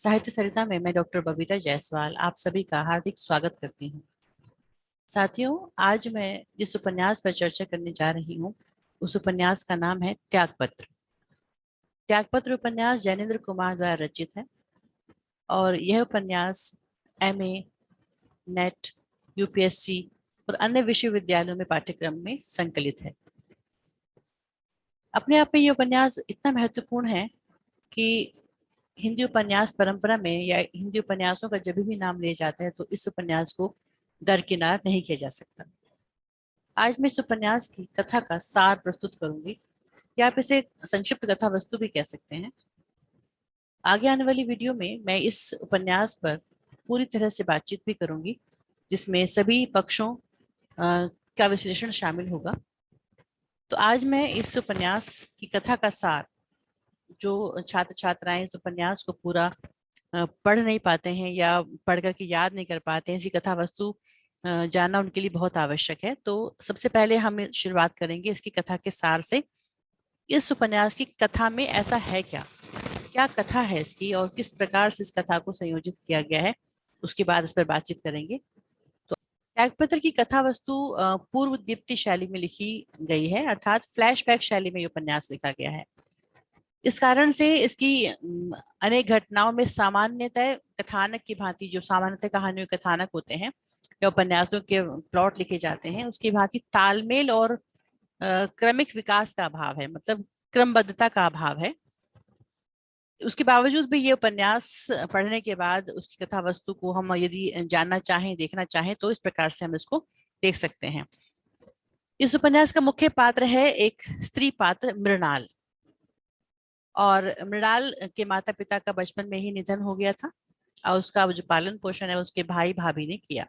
साहित्य सरिता में मैं डॉक्टर बबीता जायसवाल आप सभी का हार्दिक स्वागत करती हूँ। साथियों, आज मैं जिस उपन्यास पर चर्चा करने जा रही हूँ उस उपन्यास का नाम है त्यागपत्र। त्यागपत्र उपन्यास जैनेन्द्र कुमार द्वारा रचित है और यह उपन्यास एमए, नेट, यूपीएससी और अन्य विश्वविद्यालयों में पाठ्यक्रम में संकलित है। अपने आप में यह उपन्यास इतना महत्वपूर्ण है कि हिंदी उपन्यास परंपरा में या हिंदी उपन्यासों का जब भी नाम लिया जाता है तो इस उपन्यास को दरकिनार नहीं किया जा सकता। आज मैं इस उपन्यास की कथा का सार प्रस्तुत करूंगी या आप इसे संक्षिप्त कथा वस्तु भी कह सकते हैं। आगे आने वाली वीडियो में मैं इस उपन्यास पर पूरी तरह से बातचीत भी करूंगी जिसमें सभी पक्षों का विश्लेषण शामिल होगा। तो आज मैं इस उपन्यास की कथा का सार, जो छात्र छात्राएं इस उपन्यास को पूरा पढ़ नहीं पाते हैं या पढ़ करके याद नहीं कर पाते हैं, ऐसी कथा वस्तु जानना उनके लिए बहुत आवश्यक है। तो सबसे पहले हम शुरुआत करेंगे इसकी कथा के सार से। इस उपन्यास की कथा में ऐसा है क्या, क्या कथा है इसकी और किस प्रकार से इस कथा को संयोजित किया गया है, उसके बाद इस पर बातचीत करेंगे। तो त्यागपत्र की कथा वस्तु पूर्व दीप्ति शैली में लिखी गई है, अर्थात फ्लैशबैक शैली में ये उपन्यास लिखा गया है। इस कारण से इसकी अनेक घटनाओं में सामान्यतः कथानक की भांति, जो सामान्यतः कहानियों के कथानक होते हैं या उपन्यासों के प्लॉट लिखे जाते हैं, उसकी भांति तालमेल और क्रमिक विकास का अभाव है, मतलब क्रमबद्धता का अभाव है। उसके बावजूद भी ये उपन्यास पढ़ने के बाद उसकी कथा वस्तु को हम यदि जानना चाहें, देखना चाहें, तो इस प्रकार से हम इसको देख सकते हैं। इस उपन्यास का मुख्य पात्र है एक स्त्री पात्र मृणाल, और मृणाल के माता पिता का बचपन में ही निधन हो गया था और उसका जो पालन पोषण है उसके भाई भाभी ने किया।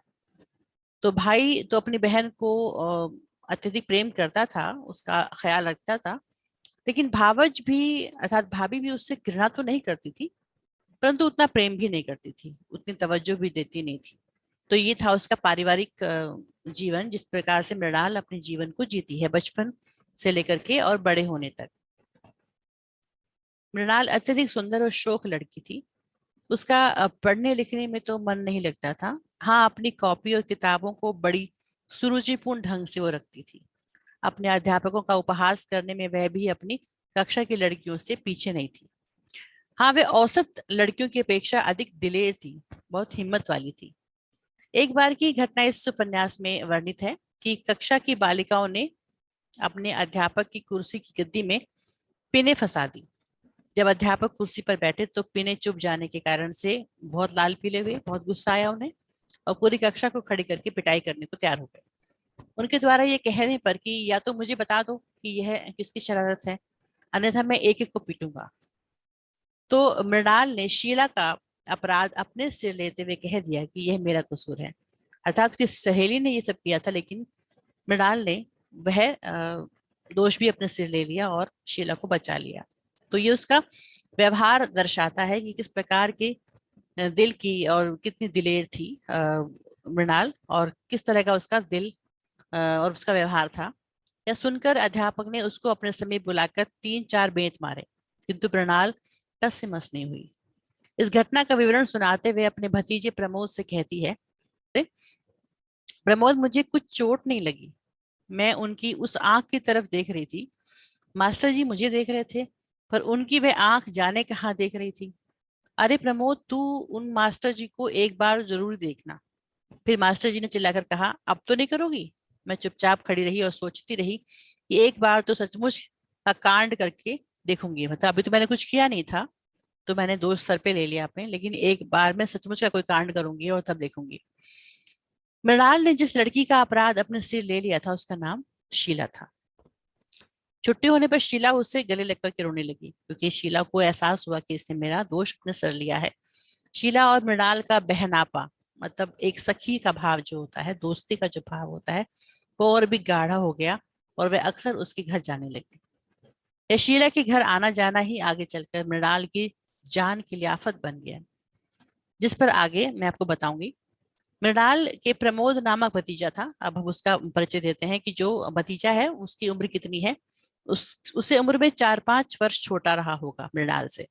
तो भाई तो अपनी बहन को अत्यधिक प्रेम करता था, उसका ख्याल रखता था, लेकिन भावज भी अर्थात भाभी भी उससे घृणा तो नहीं करती थी, परंतु उतना प्रेम भी नहीं करती थी, उतनी तवज्जो भी देती नहीं थी। तो ये था उसका पारिवारिक जीवन, जिस प्रकार से मृणाल अपने जीवन को जीती है बचपन से लेकर के और बड़े होने तक। मृणाल अत्यधिक सुंदर और शौक लड़की थी। उसका पढ़ने लिखने में तो मन नहीं लगता था। हाँ, अपनी कॉपी और किताबों को बड़ी सुरुचिपूर्ण ढंग से वो रखती थी। अपने अध्यापकों का उपहास करने में वह भी अपनी कक्षा की लड़कियों से पीछे नहीं थी। हाँ, वे औसत लड़कियों की अपेक्षा अधिक दिलेर थी, बहुत हिम्मत वाली थी। एक बार की घटना इस उपन्यास में वर्णित है कि कक्षा की बालिकाओं ने अपने अध्यापक की कुर्सी की गद्दी में पिने फंसा दी। जब अध्यापक कुर्सी पर बैठे तो पिने चुप जाने के कारण से बहुत लाल पीले हुए, बहुत गुस्सा आया उन्हें और पूरी कक्षा को खड़ी करके पिटाई करने को तैयार हो गए। उनके द्वारा ये कहने पर कि या तो मुझे बता दो कि यह किसकी शरारत है, अन्यथा मैं एक एक को पीटूंगा। तो मृणाल ने शीला का अपराध अपने सिर लेते हुए कह दिया कि यह मेरा कसूर है, अर्थात उसकी सहेली ने ये सब किया था, लेकिन मृणाल ने वह दोष भी अपने सिर ले लिया और शीला को बचा लिया। तो ये उसका व्यवहार दर्शाता है कि किस प्रकार के दिल की और कितनी दिलेर थी मृणाल, और किस तरह का उसका दिल और उसका व्यवहार था। यह सुनकर अध्यापक ने उसको अपने समीप बुलाकर 3-4 बेंत मारे, किंतु मृणाल टस से मस नहीं हुई। इस घटना का विवरण सुनाते हुए अपने भतीजे प्रमोद से कहती है, प्रमोद, मुझे कुछ चोट नहीं लगी, मैं उनकी उस आंख की तरफ देख रही थी। मास्टर जी मुझे देख रहे थे, पर उनकी वह आंख जाने कहाँ देख रही थी। अरे प्रमोद, तू उन मास्टर जी को एक बार जरूर देखना। फिर मास्टर जी ने चिल्लाकर कहा, अब तो नहीं करोगी। मैं चुपचाप खड़ी रही और सोचती रही कि एक बार तो सचमुच का कांड करके देखूंगी, मतलब अभी तो मैंने कुछ किया नहीं था, तो मैंने दोष सर पे ले लिया आपने, लेकिन एक बार मैं सचमुच का कोई कांड करूंगी और तब देखूंगी। मृणाल ने जिस लड़की का अपराध अपने सिर ले लिया था उसका नाम शीला था। छुट्टी होने पर शीला उससे गले लगकर के रोने लगी, क्योंकि शीला को एहसास हुआ कि इसने मेरा दोष अपने सर लिया है। शीला और मृणाल का बहनापा, मतलब एक सखी का भाव जो होता है, दोस्ती का जो भाव होता है, वो और भी गाढ़ा हो गया और वह अक्सर उसके घर जाने लगी। यह शीला के घर आना जाना ही आगे चलकर मृणाल की जान की लियाफत बन गया, जिस पर आगे मैं आपको बताऊंगी। मृणाल के प्रमोद नामक भतीजा था। अब हम उसका परिचय देते हैं कि जो भतीजा है उसकी उम्र कितनी है। उसे उम्र में 4-5 वर्ष छोटा रहा होगा मृणाल से।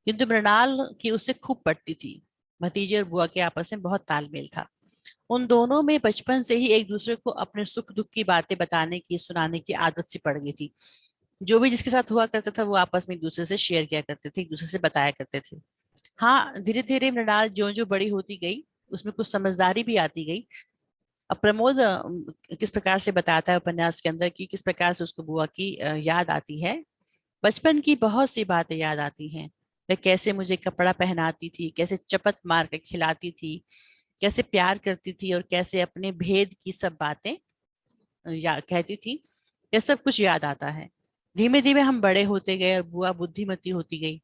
किंतु मृणाल की उससे खूब पटती थी। भतीजे और बुआ के आपस में बहुत तालमेल था। उन दोनों में बचपन से ही एक दूसरे को अपने सुख दुख की बातें बताने की, सुनाने की आदत सी पड़ गई थी। जो भी जिसके साथ हुआ करता था वो आपस में एक दूसरे से शेयर किया करते थे, एक दूसरे से बताया करते थे। हाँ, धीरे धीरे मृणाल जो जो बड़ी होती गई उसमें कुछ समझदारी भी आती गई। अब प्रमोद किस प्रकार से बताता है उपन्यास के अंदर कि किस प्रकार से उसको बुआ की याद आती है। बचपन की बहुत सी बातें याद आती हैं। वह कैसे मुझे कपड़ा पहनाती थी, कैसे चपत मार कर खिलाती थी, कैसे प्यार करती थी और कैसे अपने भेद की सब बातें कहती थी। यह सब कुछ याद आता है। धीमे धीमे हम बड़े होते गए और बुआ बुद्धिमती होती गई।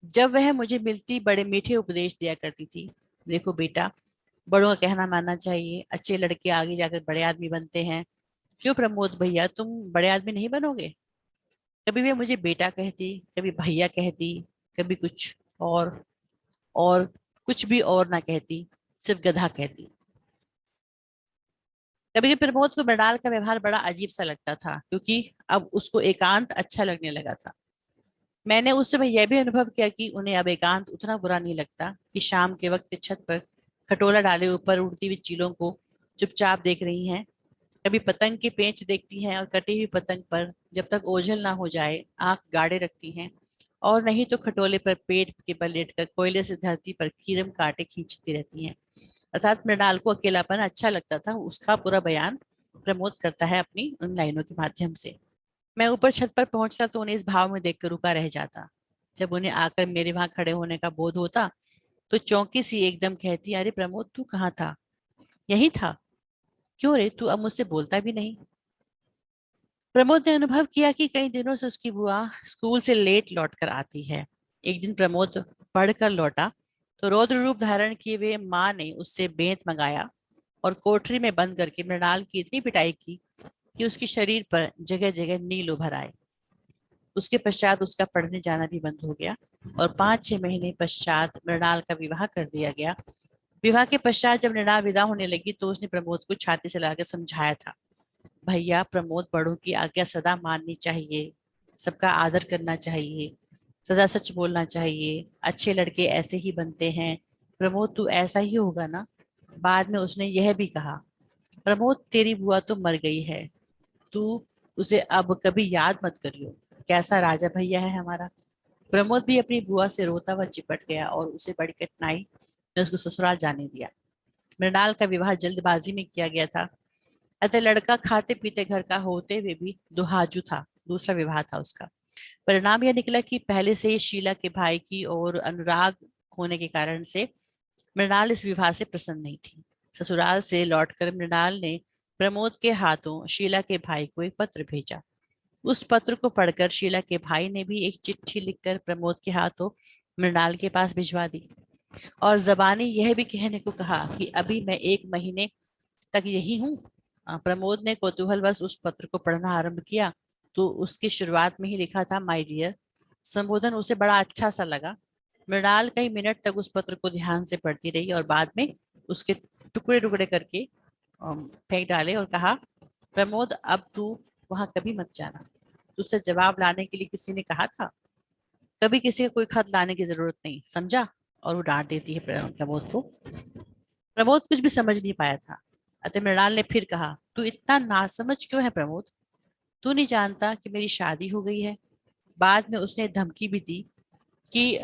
जब वह मुझे मिलती बड़े मीठे उपदेश दिया करती थी। देखो बेटा, बड़ों का कहना मानना चाहिए, अच्छे लड़के आगे जाकर बड़े आदमी बनते हैं। क्यों प्रमोद भैया, तुम बड़े आदमी नहीं बनोगे? कभी वे मुझे बेटा कहती, कभी भैया कहती, कभी कुछ और कुछ भी और ना कहती, सिर्फ गधा कहती। कभी कभी प्रमोद को मृणाल का व्यवहार बड़ा अजीब सा लगता था, क्योंकि अब उसको एकांत अच्छा लगने लगा था। मैंने उस समय यह भी अनुभव किया कि उन्हें अब एकांत उतना बुरा नहीं लगता कि शाम के वक्त छत पर खटोला डाले ऊपर उड़ती हुई चीलों को चुपचाप देख रही हैं। कभी पतंग के पेंच देखती हैं और कटी हुई पतंग पर जब तक ओझल ना हो जाए आंख गाड़े रखती हैं, और नहीं तो खटोले पर पेट के बल लेटकर कोयले से धरती पर कीरम कांटे खींचती रहती हैं। अर्थात मृणाल को अकेलापन अच्छा लगता था, उसका पूरा बयान प्रमोद करता है अपनी उन लाइनों के माध्यम से। मैं ऊपर छत पर पहुंचता तो उन्हें इस भाव में देखकर रुका रह जाता। जब उन्हें आकर मेरे वहां खड़े होने का बोध होता तो चौंकी सी एकदम कहती, अरे प्रमोद, तू कहाँ था? यही था। क्यों रे, तू अब मुझसे बोलता भी नहीं? प्रमोद ने अनुभव किया कि कई दिनों से उसकी बुआ स्कूल से लेट लौट कर आती है। एक दिन प्रमोद पढ़कर लौटा तो रौद्र रूप धारण किए हुए माँ ने उससे बेंत मंगाया और कोठरी में बंद करके मृणाल की इतनी पिटाई की कि उसके शरीर पर जगह जगह नील उभर आए। उसके पश्चात उसका पढ़ने जाना भी बंद हो गया और 5-6 महीने पश्चात मृणाल का विवाह कर दिया गया। विवाह के पश्चात जब मृणाल विदा होने लगी तो उसने प्रमोद को छाती से लाकर समझाया था, भैया प्रमोद, बड़ों की आज्ञा सदा माननी चाहिए, सबका आदर करना चाहिए, सदा सच बोलना चाहिए, अच्छे लड़के ऐसे ही बनते हैं। प्रमोद, तू ऐसा ही होगा ना? बाद में उसने यह भी कहा, प्रमोद तेरी बुआ तो मर गई है, तू उसे अब कभी याद मत करियो, कैसा राजा भैया है हमारा। प्रमोद भी अपनी बुआ से रोता हुआ चिपट गया और उसे बड़ी कठिनाई में उसको ससुराल जाने दिया। मृणाल का विवाह जल्दबाजी में किया गया था, अतः लड़का खाते पीते घर का होते हुए भी दुहाजू था। दूसरा विवाह था उसका। परिणाम यह निकला कि पहले से ही शीला के भाई की और अनुराग होने के कारण से मृणाल इस विवाह से प्रसन्न नहीं थी। ससुराल से लौटकर मृणाल ने प्रमोद के हाथों शीला के भाई को एक पत्र भेजा। उस पत्र को पढ़कर शीला के भाई ने भी एक चिट्ठी लिखकर प्रमोद के हाथों मृणाल के पास भिजवा दी और जबानी यह भी कहने को कहा कि अभी मैं 1 महीने तक यही हूँ। प्रमोद ने कौतूहलवश उस पत्र को पढ़ना आरंभ किया तो उसकी शुरुआत में ही लिखा था, माय डियर। संबोधन उसे बड़ा अच्छा सा लगा। मृणाल कई मिनट तक उस पत्र को ध्यान से पढ़ती रही और बाद में उसके टुकड़े टुकड़े करके फेंक डाले और कहा, प्रमोद अब तू वहां कभी मत जाना। तुझसे जवाब लाने के लिए किसी ने कहा था? कभी किसी का कोई खत लाने की जरूरत नहीं, समझा? और वो डांट देती है प्रमोद को। प्रमोद कुछ भी समझ नहीं पाया था। अतः मृणाल ने फिर कहा, तू इतना नासमझ क्यों है प्रमोद? तू नहीं जानता कि मेरी शादी हो गई है? बाद में उसने धमकी भी दी कि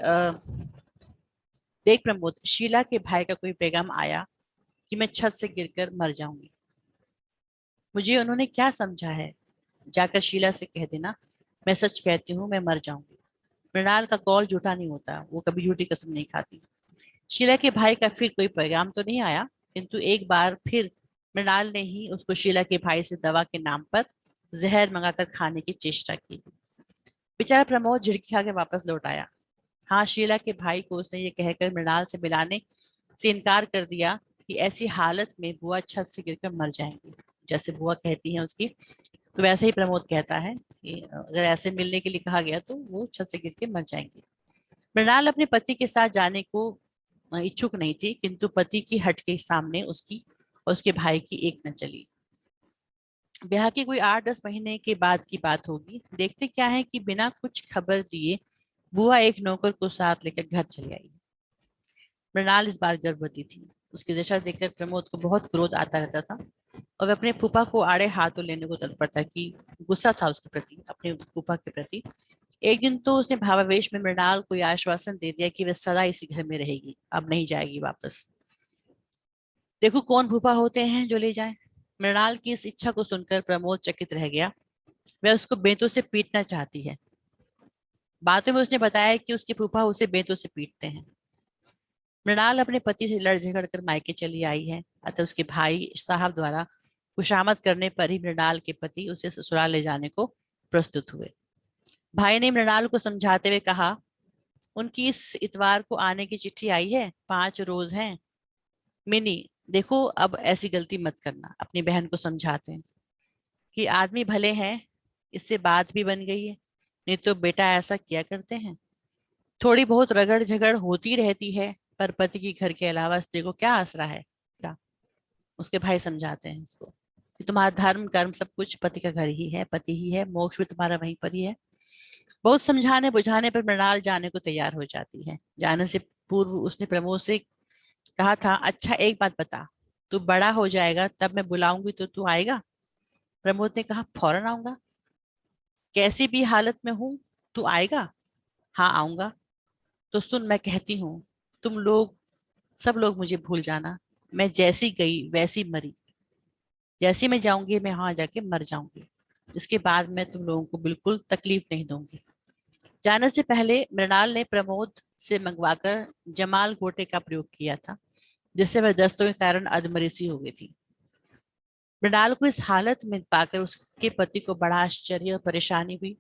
देख प्रमोद, शीला के भाई का कोई पैगाम आया कि मैं छत से गिरकर मर जाऊंगी। मुझे उन्होंने क्या समझा है? जाकर शीला से कह देना, मैं सच कहती हूँ, मैं मर जाऊंगी। मृणाल का कौल झूठा नहीं होता, वो कभी झूठी कसम नहीं खाती। शीला के भाई का फिर कोई पैगाम तो नहीं आया, किंतु एक बार फिर मृणाल ने ही उसको शीला के भाई से दवा के नाम पर जहर मंगाकर खाने की चेष्टा की थी। बेचारा प्रमोद झिड़की खा के वापस लौट आया। हाँ, शीला के भाई को उसने ये कहकर मृणाल से मिलाने से इनकार कर दिया कि ऐसी हालत में बुआ छत से गिरकर मर जाएंगी। जैसे बुआ कहती है उसकी, तो वैसे ही प्रमोद कहता है कि अगर ऐसे मिलने के लिए कहा गया तो वो छत से गिर के मर जाएंगे। मृणाल अपने पति के साथ जाने को इच्छुक नहीं थी, किंतु पति की हट के सामने उसकी और उसके भाई की एक न चली। ब्याह के कोई 8-10 महीने के बाद की बात होगी। देखते क्या है कि बिना कुछ खबर दिए बुआ एक नौकर को साथ लेकर घर चली आई। मृणाल इस बार गर्भवती थी। उसकी दशा देखकर प्रमोद को बहुत क्रोध आता रहता था और वह अपने फूफा को आड़े हाथों लेने को तत्पर था, कि गुस्सा था उसके प्रति, अपने फूफा के प्रति। एक दिन तो उसने भावावेश में मृणाल को यह आश्वासन दे दिया कि वह सदा इसी घर में रहेगी, अब नहीं जाएगी वापस। देखो कौन फूफा होते हैं जो ले जाए। मृणाल की इस इच्छा को सुनकर प्रमोद चकित रह गया। वह उसको बेंतों से पीटना चाहती है। बातों में उसने बताया कि उसके फूफा उसे बेंतों से पीटते हैं। मृणाल अपने पति से लड़ झगड़ कर मायके चली आई है, अतः उसके भाई साहब द्वारा खुशामद करने पर ही मृणाल के पति उसे ससुराल ले जाने को प्रस्तुत हुए। भाई ने मृणाल को समझाते हुए कहा, उनकी इस इतवार को आने की चिट्ठी आई है, 5 रोज हैं। मिनी, देखो अब ऐसी गलती मत करना। अपनी बहन को समझाते हैं कि आदमी भले हैं, इससे बात भी बन गई है, नहीं तो बेटा ऐसा किया करते हैं। थोड़ी बहुत रगड़ झगड़ होती रहती है, पर पति के घर के अलावा स्त्री को क्या आसरा है। क्या? उसके भाई समझाते हैं इसको कि तुम्हारा धर्म कर्म सब कुछ पति का घर ही है, पति ही है, मोक्ष भी तुम्हारा वहीं पर ही है। बहुत समझाने बुझाने पर मृणाल जाने को तैयार हो जाती है। जाने से पूर्व उसने प्रमोद से कहा था, अच्छा एक बात बता, तू बड़ा हो जाएगा तब मैं बुलाऊंगी तो तू आएगा? प्रमोद ने कहा, फौरन आऊंगा। कैसी भी हालत में हूं, तू आएगा? हाँ आऊंगा। तो सुन मैं कहती हूँ, तुम लोग सब लोग मुझे भूल जाना। मैं जैसी गई वैसी मरी। जैसी मैं जाऊंगी मैं वहां जाके मर जाऊंगी। इसके बाद मैं तुम लोगों को बिल्कुल तकलीफ नहीं दूंगी। जाने से पहले मृणाल ने प्रमोद से मंगवाकर जमाल गोटे का प्रयोग किया था, जिससे वह दस्तों के कारण अधमरी हो गई थी। मृणाल को इस हालत में पाकर उसके पति को बड़ा आश्चर्य और परेशानी हुई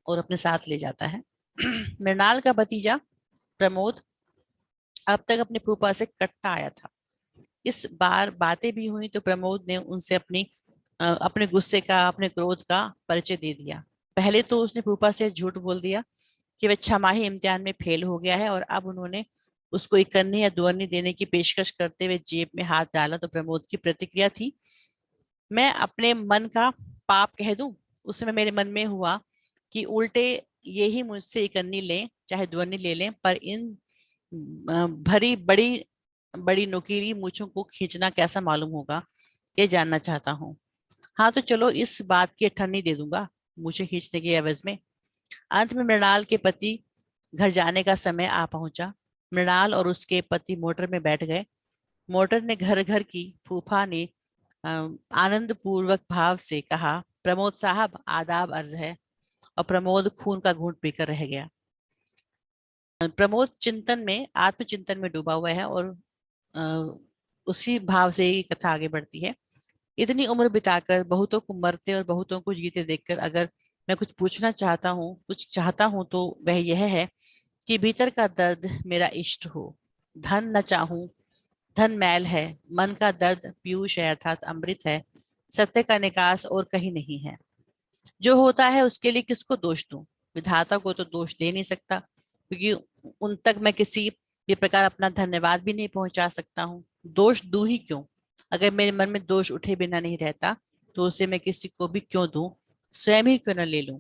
और अपने साथ ले जाता है। मृणाल का भतीजा प्रमोद अब तक अपने फूफा से कटता आया था। इस बार बातें भी हुई तो प्रमोद ने उनसे अपने गुस्से का, अपने क्रोध का परिचय दे दिया। पहले तो उसने फूफा से झूठ बोल दिया कि वह छमाही इम्तिहान में फेल हो गया है, और अब उन्होंने उसको इकन्नी या दुअन्नी देने की पेशकश करते हुए जेब में हाथ डाला। तो प्रमोद की प्रतिक्रिया थी, मैं अपने मन का पाप कह दूं। उस समय मेरे मन में हुआ कि उल्टे ये ही मुझसे इकन्नी लें चाहे दुअन्नी ले लें, पर इन भरी बड़ी बड़ी नुकीली मूछों को खींचना कैसा मालूम होगा, ये जानना चाहता हूँ। हाँ तो चलो इस बात की अठन्नी दे दूंगा मूछें खींचने के एवज में। अंत में मृणाल के पति घर जाने का समय आ पहुंचा। मृणाल और उसके पति मोटर में बैठ गए। मोटर ने घर घर की। फूफा ने आनंद पूर्वक भाव से कहा, प्रमोद साहब आदाब अर्ज है। और प्रमोद खून का घूंट पीकर रह गया। प्रमोद चिंतन में, आत्मचिंतन में डूबा हुआ है, और अ, उसी भाव से ही कथा आगे बढ़ती है। इतनी उम्र बिताकर बहुतों को मरते और बहुतों को जीते देखकर अगर मैं कुछ पूछना चाहता हूँ, कुछ चाहता हूँ, तो वह यह है कि भीतर का दर्द मेरा इष्ट हो। धन न चाहूं, धन मैल है। मन का दर्द पीयूष है, अर्थात अमृत है। सत्य का निकास और कहीं नहीं है। जो होता है उसके लिए किसको दोष दूं? विधाता को तो दोष दे नहीं सकता, क्योंकि उन तक मैं किसी भी प्रकार अपना धन्यवाद भी नहीं पहुंचा सकता हूँ। दोष दूं ही क्यों? अगर मेरे मन में दोष उठे बिना नहीं रहता, तो उसे मैं किसी को भी क्यों दूं? स्वयं ही क्यों न ले लूं?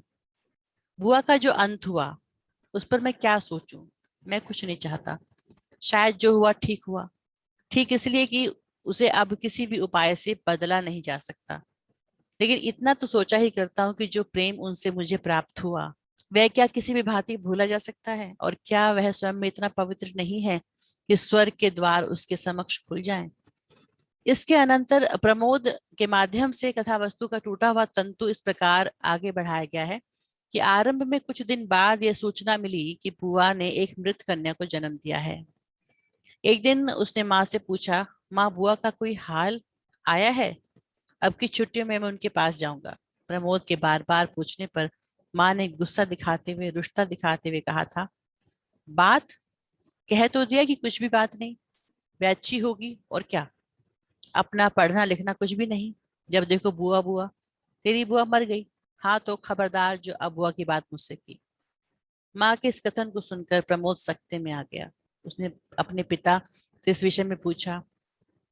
बुआ का जो अंत हुआ, उस पर मैं क्या सोचूं? मैं कुछ नहीं चाहता। शायद जो हुआ ठीक हुआ। ठीक इसलिए कि उसे अब किसी भी उपाय से बदला नहीं जा सकता। लेकिन इतना तो सोचा ही करता हूँ कि जो प्रेम उनसे मुझे प्राप्त हुआ, वह क्या किसी भी भांति भूला जा सकता है? और क्या वह स्वयं में इतना पवित्र नहीं है कि स्वर्ग के द्वार उसके समक्ष खुल जाएं? इसके अनंतर प्रमोद के माध्यम से कथा वस्तु का टूटा हुआ तंतु इस प्रकार आगे बढ़ाया गया है कि आरंभ में कुछ दिन बाद यह सूचना मिली कि बुआ ने एक मृत कन्या को जन्म दिया है। एक दिन उसने माँ से पूछा, माँ बुआ का कोई हाल आया है? अब की छुट्टियों में मैं उनके पास जाऊंगा। प्रमोद के बार बार पूछने पर माँ ने गुस्सा दिखाते हुए, रुष्टा दिखाते हुए कहा था, बात कह तो दिया कि कुछ भी बात नहीं, वह अच्छी होगी और क्या। अपना पढ़ना लिखना कुछ भी नहीं। जब देखो बुआ बुआ। तेरी बुआ मर गई। हाँ तो खबरदार जो अब बुआ की बात मुझसे की। माँ के इस कथन को सुनकर प्रमोद सकते में आ गया। उसने अपने पिता से इस विषय में पूछा,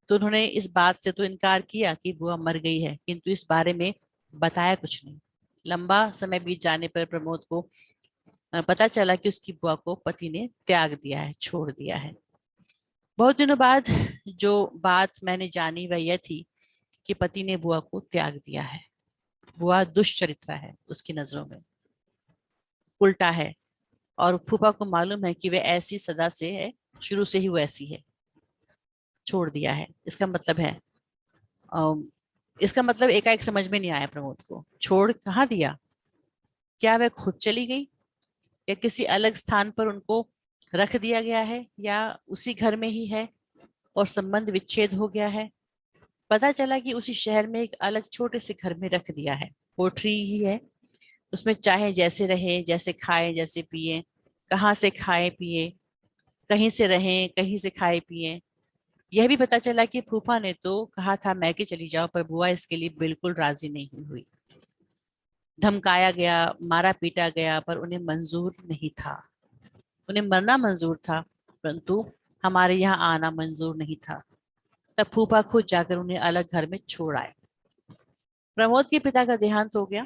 तो उन्होंने इस बात से तो इनकार किया कि बुआ मर गई है, किंतु इस बारे में बताया कुछ नहीं। लंबा समय बीत जाने पर प्रमोद को पता चला कि उसकी बुआ को पति ने त्याग दिया है, छोड़ दिया है। बहुत दिनों बाद जो बात मैंने जानी वह यह थी कि पति ने बुआ को त्याग दिया है। बुआ दुष्चरित्रा है उसकी नजरों में, उल्टा है। और फूफा को मालूम है कि वह ऐसी सदा से है, शुरू से ही वो ऐसी है। छोड़ दिया है इसका मतलब है, अम, इसका मतलब एकाएक समझ में नहीं आया प्रमोद को। छोड़ कहाँ दिया? क्या वह खुद चली गई, या किसी अलग स्थान पर उनको रख दिया गया है, या उसी घर में ही है और संबंध विच्छेद हो गया है? पता चला कि उसी शहर में एक अलग छोटे से घर में रख दिया है। कोठरी ही है, उसमें चाहे जैसे रहे, जैसे खाए, जैसे पिए, कहाँ से खाए पिए, कहीं से रहें, कहीं से खाए पिए। यह भी पता चला कि फूफा ने तो कहा था मैके चली जाओ, पर बुआ इसके लिए बिल्कुल राजी नहीं हुई। धमकाया गया, मारा पीटा गया, पर उन्हें मंजूर नहीं था। उन्हें मरना मंजूर था, परंतु हमारे यहाँ आना मंजूर नहीं था। तब फूफा खुद जाकर उन्हें अलग घर में छोड़ आए। प्रमोद के पिता का देहांत हो गया।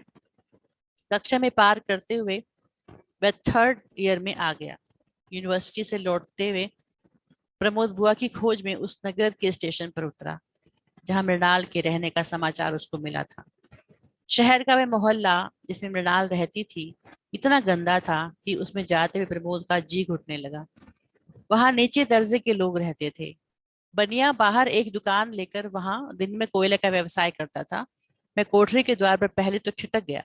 कक्षा में पार करते हुए वह थर्ड ईयर में आ गया। यूनिवर्सिटी से लौटते हुए प्रमोद बुआ की खोज में उस नगर के स्टेशन पर उतरा जहां मृणाल के रहने का समाचार उसको मिला था। शहर का वह मोहल्ला जिसमें मृणाल रहती थी इतना गंदा था कि उसमें जाते हुए प्रमोद का जी घुटने लगा। वहां नीचे दर्जे के लोग रहते थे। बनिया बाहर एक दुकान लेकर वहां दिन में कोयले का व्यवसाय करता था। मैं कोठरी के द्वार पर पहले तो छिटक गया,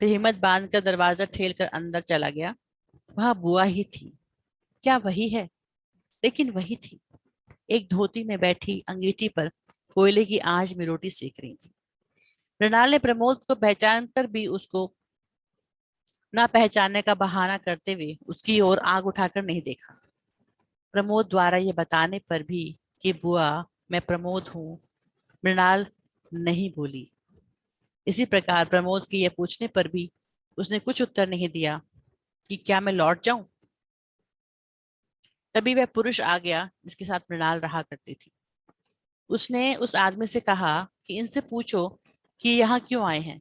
फिर हिम्मत बांधकर दरवाजा ठेल कर अंदर चला गया। वहां बुआ ही थी। क्या वही है? लेकिन वही थी, एक धोती में बैठी अंगीठी पर कोयले की आंच में रोटी सेक रही थी। मृणाल ने प्रमोद को पहचान कर भी उसको ना पहचानने का बहाना करते हुए उसकी ओर आंख उठाकर नहीं देखा। प्रमोद द्वारा ये बताने पर भी कि बुआ मैं प्रमोद हूँ, मृणाल नहीं बोली। इसी प्रकार प्रमोद के ये पूछने पर भी उसने कुछ उत्तर नहीं दिया कि क्या मैं लौट जाऊं। तभी वह पुरुष आ गया जिसके साथ मृणाल रहा करती थी। उसने उस आदमी से कहा कि इनसे पूछो कि यहाँ क्यों आए हैं।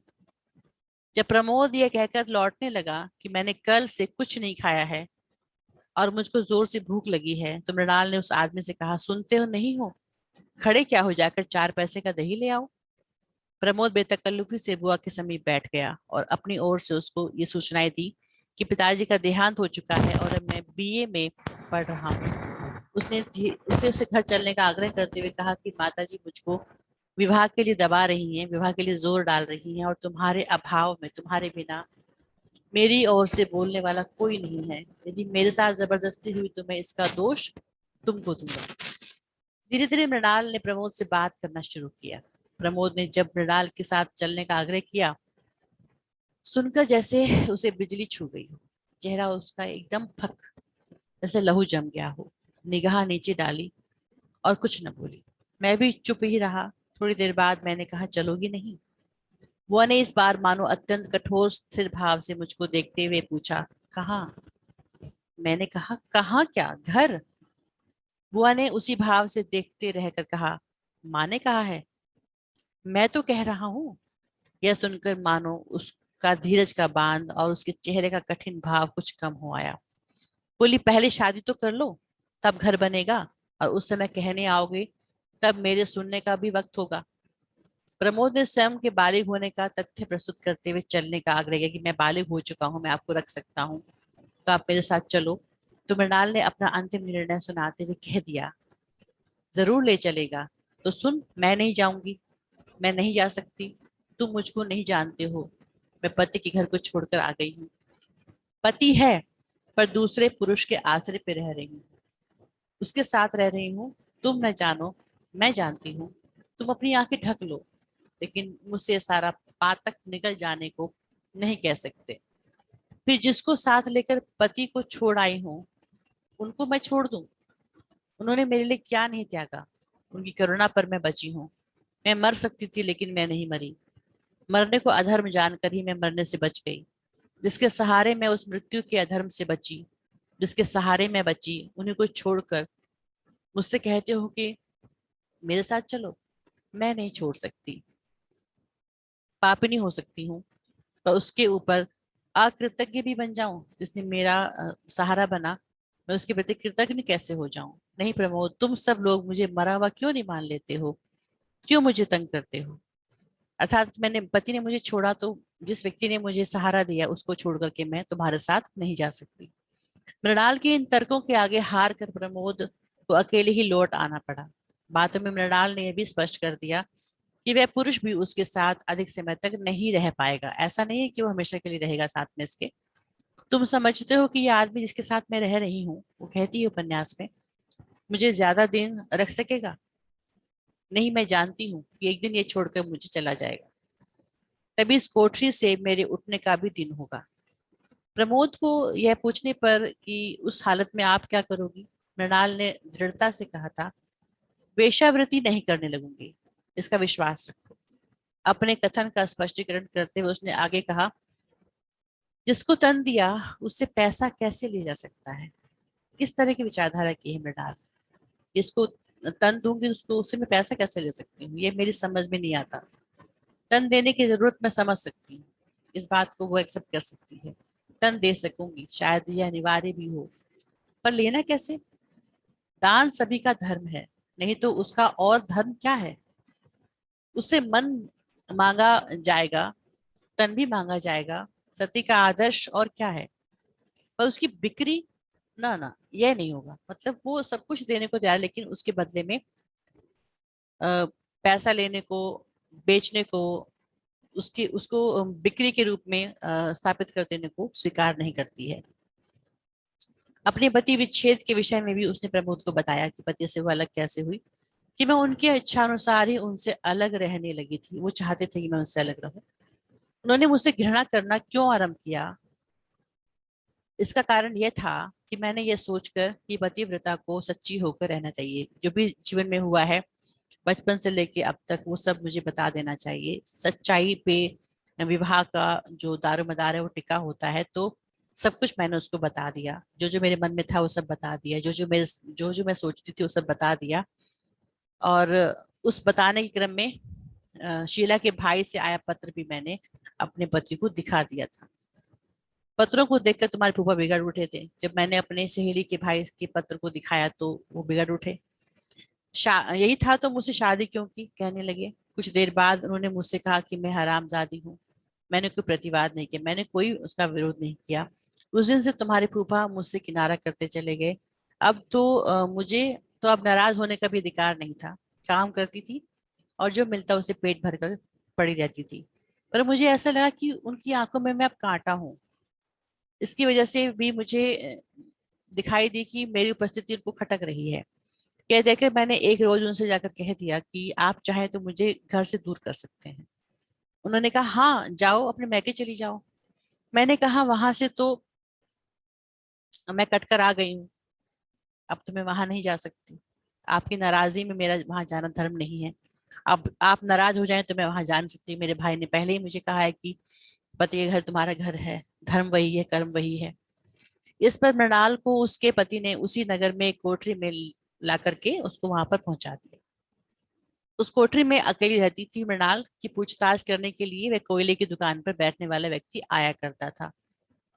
जब प्रमोद यह कहकर लौटने लगा कि मैंने कल से कुछ नहीं खाया है और मुझको जोर से भूख लगी है, तो मृणाल ने उस आदमी से कहा सुनते हो नहीं हो, खड़े क्या हो, जाकर 4 पैसे का दही ले आओ। प्रमोद बेतकल्लुफी से बुआ के समीप बैठ गया और अपनी ओर से उसको ये सूचनाएं दी कि पिताजी का देहांत हो चुका है और अब मैं बीए में पढ़ रहा हूँ। उससे उसे घर चलने का आग्रह करते हुए कहा कि माताजी मुझको विवाह के लिए दबा रही हैं, विवाह के लिए जोर डाल रही हैं, और तुम्हारे अभाव में, तुम्हारे बिना मेरी ओर से बोलने वाला कोई नहीं है। यदि मेरे साथ जबरदस्ती हुई तो मैं इसका दोष तुमको दूंगा। धीरे धीरे मृणाल ने प्रमोद से बात करना शुरू किया। प्रमोद ने जब मृणाल के साथ चलने का आग्रह किया, सुनकर जैसे उसे बिजली छू गई हो। चेहरा उसका एकदम फक, जैसे लहू जम गया हो। निगाह नीचे डाली और कुछ न बोली। मैं भी चुप ही रहा। थोड़ी देर बाद मैंने कहा चलोगी नहीं? बुआ ने इस बार मानो अत्यंत कठोर स्थिर भाव से मुझको देखते हुए पूछा, कहाँ? मैंने कहा कहाँ क्या, घर। बुआ ने उसी भाव से देखते रहकर कहा, माँ ने कहा है। मैं तो कह रहा हूँ। यह सुनकर मानो उसका धीरज का बांध और उसके चेहरे का कठिन भाव कुछ कम हो आया। बोली, पहले शादी तो कर लो, तब घर बनेगा, और उस समय कहने आओगे तब मेरे सुनने का भी वक्त होगा। प्रमोद ने स्वयं के बालिग होने का तथ्य प्रस्तुत करते हुए चलने का आग्रह किया कि मैं बालिग हो चुका हूँ, मैं आपको रख सकता हूँ, तो आप मेरे साथ चलो। तो मृणाल ने अपना अंतिम निर्णय सुनाते हुए कह दिया, जरूर ले चलेगा तो सुन, मैं नहीं जाऊंगी, मैं नहीं जा सकती। तुम मुझको नहीं जानते हो, मैं पति के घर को छोड़कर आ गई हूँ। पति है, पर दूसरे पुरुष के आश्रय पे रह रही हूँ, उसके साथ रह रही हूँ। तुम न जानो, मैं जानती हूँ। तुम अपनी आंखें ढक लो, लेकिन मुझसे सारा पातक निकल जाने को नहीं कह सकते। फिर जिसको साथ लेकर पति को छोड़ आई हूँ, उनको मैं छोड़ दूं? उन्होंने मेरे लिए क्या नहीं त्यागा। उनकी करुणा पर मैं बची हूँ। मैं मर सकती थी, लेकिन मैं नहीं मरी। मरने को अधर्म जानकर ही मैं मरने से बच गई। जिसके सहारे मैं उस मृत्यु के अधर्म से बची, जिसके सहारे मैं बची, उन्हीं को छोड़कर मुझसे कहते हो कि मेरे साथ चलो। मैं नहीं छोड़ सकती, पापिनी हो सकती हूँ, पर उसके ऊपर अकृतज्ञ भी बन जाऊं, जिसने मेरा सहारा बना, मैं उसके प्रति कृतज्ञ कैसे हो जाऊं? नहीं प्रमोद, तुम सब लोग मुझे मरा हुआ क्यों नहीं मान लेते हो? क्यों मुझे तंग करते हो? अर्थात मैंने पति ने मुझे छोड़ा तो जिस व्यक्ति ने मुझे सहारा दिया उसको छोड़ करके मैं तुम्हारे साथ नहीं जा सकती। मृणाल के इन तर्कों के आगे हार कर प्रमोद को अकेले ही लौट आना पड़ा। बातों में मृणाल ने यह भी स्पष्ट कर दिया कि वह पुरुष भी उसके साथ अधिक समय तक नहीं रह पाएगा। ऐसा नहीं है कि वो हमेशा के लिए रहेगा साथ में इसके। तुम समझते हो कि यह आदमी जिसके साथ मैं रह रही हूँ, वो कहती है उपन्यास में, मुझे ज्यादा दिन रख सकेगा? नहीं, मैं जानती हूँ कि एक दिन ये छोड़कर मुझे चला जाएगा। तभी इस कोठरी से मेरे उठने का भी दिन होगा। प्रमोद को यह पूछने पर कि उस हालत में आप क्या करोगी, मृणाल ने दृढ़ता से कहा था, वेश्यावृत्ति नहीं करने लगूंगी, इसका विश्वास रखो। अपने कथन का स्पष्टीकरण करते हुए उसने आगे कहा, जिसको तन दिया उससे पैसा कैसे लिया जा सकता है? किस तरह की विचारधारा की है मृणाल? इसको तन दूंगी, उसको उससे मैं पैसा कैसे ले सकती हूँ? ये मेरी समझ में नहीं आता। तन देने की जरूरत मैं समझ सकती हूँ, इस बात को वो एक्सेप्ट कर सकती है। तन दे सकूंगी, शायद यह अनिवार्य भी हो, पर लेना कैसे? दान सभी का धर्म है, नहीं तो उसका और धर्म क्या है? उससे मन मांगा जाएगा, तन भी मांगा जाएगा, सती का आदर्श और क्या है? पर उसकी बिक्री, ना ना, यह नहीं होगा। मतलब वो सब कुछ देने को तैयार है, लेकिन उसके बदले में पैसा लेने को, बेचने को, उसकी उसको बिक्री के रूप में स्थापित कर देने को स्वीकार नहीं करती है। अपने पति विच्छेद के विषय में भी उसने प्रमोद को बताया कि पति से वो अलग कैसे हुई, कि मैं उनके इच्छा अनुसार ही उनसे अलग रहने लगी थी। वो चाहते थे कि मैं उनसे अलग रहूं। उन्होंने मुझसे घृणा करना क्यों आरंभ किया? इसका कारण यह था कि मैंने यह सोचकर कि पतिव्रता को सच्ची होकर रहना चाहिए। जो भी जीवन में हुआ है बचपन से लेके अब तक, वो सब मुझे बता देना चाहिए। सच्चाई पे विवाह का जो दारोमदार है वो टिका होता है। तो सब कुछ मैंने उसको बता दिया, जो जो मेरे मन में था वो सब बता दिया, जो जो मैं सोचती थी वो सब बता दिया। और उस बताने के क्रम में शीला के भाई से आया पत्र भी मैंने अपने पति को दिखा दिया था। पत्रों को देखकर तुम्हारे फूफा बिगड़ उठे थे। जब मैंने अपने सहेली के भाई के पत्र को दिखाया तो वो बिगड़ उठे। यही था तो मुझसे शादी क्यों की, कहने लगे। कुछ देर बाद उन्होंने मुझसे कहा कि मैं हरामजादी हूँ। मैंने कोई प्रतिवाद नहीं किया, मैंने कोई उसका विरोध नहीं किया। उस दिन से तुम्हारे फूफा मुझसे किनारा करते चले गए। अब तो मुझे तो अब नाराज होने का भी अधिकार नहीं था। काम करती थी और जो मिलता उसे पेट भर कर पड़ी रहती थी। पर मुझे ऐसा लगा कि उनकी आंखों में मैं अब कांटा हूँ। इसकी वजह से भी मुझे दिखाई दी कि मेरी उपस्थिति उनको खटक रही है। कह देकर मैंने एक रोज उनसे जाकर कह दिया कि आप चाहे तो मुझे घर से दूर कर सकते हैं। उन्होंने कहा, हाँ जाओ, अपने मैके चली जाओ। मैंने कहा, वहां से तो मैं कटकर आ गई हूँ, अब तो मैं वहां नहीं जा सकती। आपकी नाराजगी में मेरा वहां जाना धर्म नहीं है। अब आप नाराज हो जाएं तो मैं वहां जा नहीं सकती। मेरे भाई ने पहले ही मुझे कहा है कि पति के घर तुम्हारा घर है, धर्म वही है, कर्म वही है। इस पर मृणाल को उसके पति ने उसी नगर में एक कोठरी में ला करके उसको वहां पर पहुंचा दिया। उस कोठरी में अकेली रहती थी मृणाल की पूछताछ करने के लिए वह कोयले की दुकान पर बैठने वाला व्यक्ति आया करता था।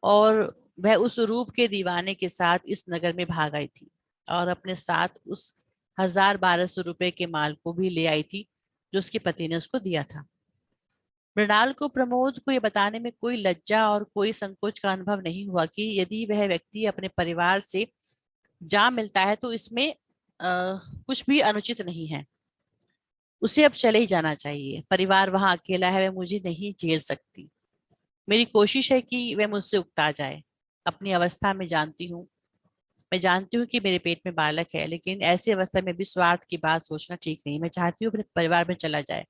और वह उस रूप के दीवाने के साथ इस नगर में भाग आई थी और अपने साथ उस 1,000-1,200 रुपए के माल को भी ले आई थी जो उसके पति ने उसको दिया था। मृणाल को प्रमोद को यह बताने में कोई लज्जा और कोई संकोच का अनुभव नहीं हुआ कि यदि वह व्यक्ति अपने परिवार से जा मिलता है तो इसमें कुछ भी अनुचित नहीं है। उसे अब चले ही जाना चाहिए। परिवार वहां अकेला है, वह मुझे नहीं झेल सकती। मेरी कोशिश है कि वह मुझसे उकता जाए। अपनी अवस्था में जानती हूँ, मैं जानती हूँ कि मेरे पेट में बालक है, लेकिन ऐसी अवस्था में भी स्वार्थ की बात सोचना ठीक नहीं। मैं चाहती हूँ अपने परिवार में चला जाए।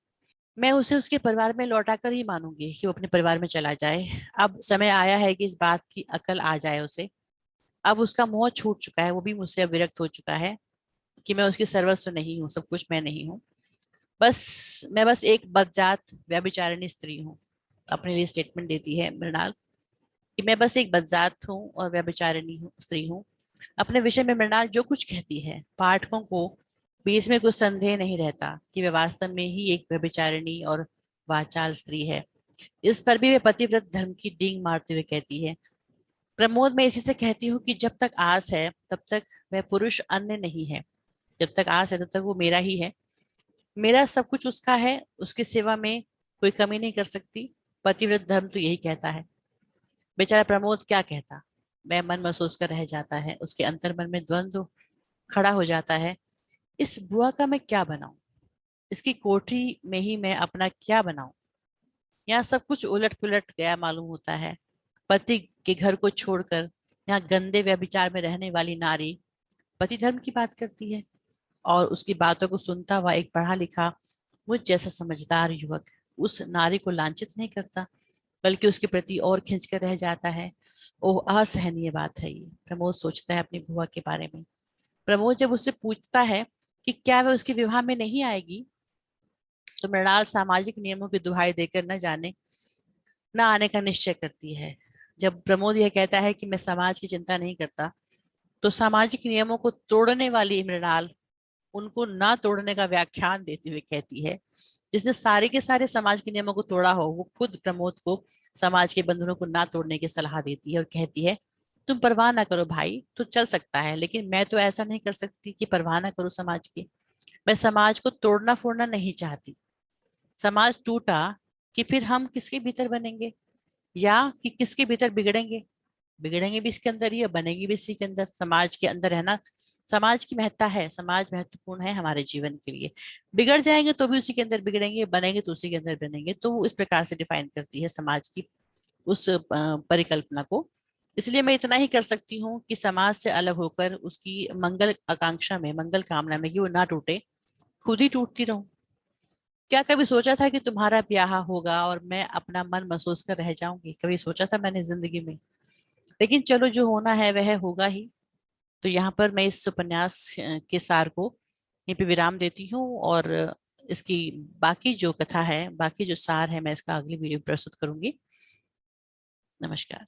मैं उसे उसके परिवार में लौटा कर ही मानूंगी कि वो अपने परिवार में चला जाए। अब समय आया है कि इस बात की अकल आ जाए उसे। अब उसका मोह छूट चुका है, वो भी मुझसे अब विरक्त हो चुका है कि मैं उसकी सर्वस्व नहीं हूँ, सब कुछ मैं नहीं हूँ। मैं बस एक बदजात व्यभिचारिणी स्त्री हूँ। अपने लिए स्टेटमेंट देती है मृणाल कि मैं बस एक बदजात हूँ और व्यभिचारिणी हूँ, स्त्री हूँ। अपने विषय में मृणाल जो कुछ कहती है, पाठकों को भी इसमें कुछ संदेह नहीं रहता कि वह वास्तव में ही एक व्यभिचारिणी और वाचाल स्त्री है। इस पर भी वे पतिव्रत धर्म की डींग मारते हुए कहती है, प्रमोद, मैं इसी से कहती हूँ कि जब तक आस है तब तक वह पुरुष अन्य नहीं है। जब तक आस है तब तक वो मेरा ही है। मेरा सब कुछ उसका है, उसकी सेवा में कोई कमी नहीं कर सकती। पतिव्रत धर्म तो यही कहता है। बेचारा प्रमोद क्या कहता। वह मन महसूस कर रह जाता है, उसके अंतर मन में द्वंद्व खड़ा हो जाता है। इस बुआ का मैं क्या बनाऊं, इसकी कोठी में ही मैं अपना क्या बनाऊं। यहाँ सब कुछ उलट पुलट गया मालूम होता है। पति के घर को छोड़कर यहाँ गंदे व्यभिचार में रहने वाली नारी पति धर्म की बात करती है, और उसकी बातों को सुनता हुआ एक पढ़ा लिखा मुझ जैसा समझदार युवक उस नारी को लांछित नहीं करता, बल्कि उसके प्रति और खिंच कर रह जाता है। ओह, असहनीय बात है ये, प्रमोद सोचता है अपनी बुआ के बारे में। प्रमोद जब उससे पूछता है कि क्या वह उसके विवाह में नहीं आएगी, तो मृणाल सामाजिक नियमों की दुहाई देकर न जाने न आने का निश्चय करती है। जब प्रमोद यह कहता है कि मैं समाज की चिंता नहीं करता, तो सामाजिक नियमों को तोड़ने वाली मृणाल उनको ना तोड़ने का व्याख्यान देते हुए कहती है, जिसने सारे के सारे समाज के नियमों को तोड़ा हो वो खुद प्रमोद को समाज के बंधनों को ना तोड़ने की सलाह देती है और कहती है, तुम परवाह ना करो भाई, तो चल सकता है, लेकिन मैं तो ऐसा नहीं कर सकती कि परवाह ना करो समाज की। मैं समाज को तोड़ना फोड़ना नहीं चाहती। समाज टूटा कि फिर हम किसके भीतर बनेंगे, या कि किसके भीतर बिगड़ेंगे। बिगड़ेंगे भी इसके अंदर ही और बनेंगे भी इसी के अंदर। समाज के अंदर रहना, समाज की महत्ता है, समाज महत्वपूर्ण है हमारे जीवन के लिए। बिगड़ जाएंगे तो भी उसी के अंदर बिगड़ेंगे, बनेंगे तो उसी के अंदर बनेंगे। तो वो इस प्रकार से डिफाइन करती है समाज की उस परिकल्पना को। इसलिए मैं इतना ही कर सकती हूँ कि समाज से अलग होकर उसकी मंगल आकांक्षा में, मंगल कामना में कि वो ना टूटे, खुद ही टूटती रहूं। क्या कभी सोचा था कि तुम्हारा ब्याह होगा और मैं अपना मन महसूस कर रह जाऊंगी? कभी सोचा था मैंने जिंदगी में? लेकिन चलो, जो होना है वह होगा ही। तो यहाँ पर मैं इस उपन्यास के सार को यहीं पे विराम देती हूँ, और इसकी बाकी जो कथा है, बाकी जो सार है, मैं इसका अगली वीडियो में प्रस्तुत करूंगी। नमस्कार।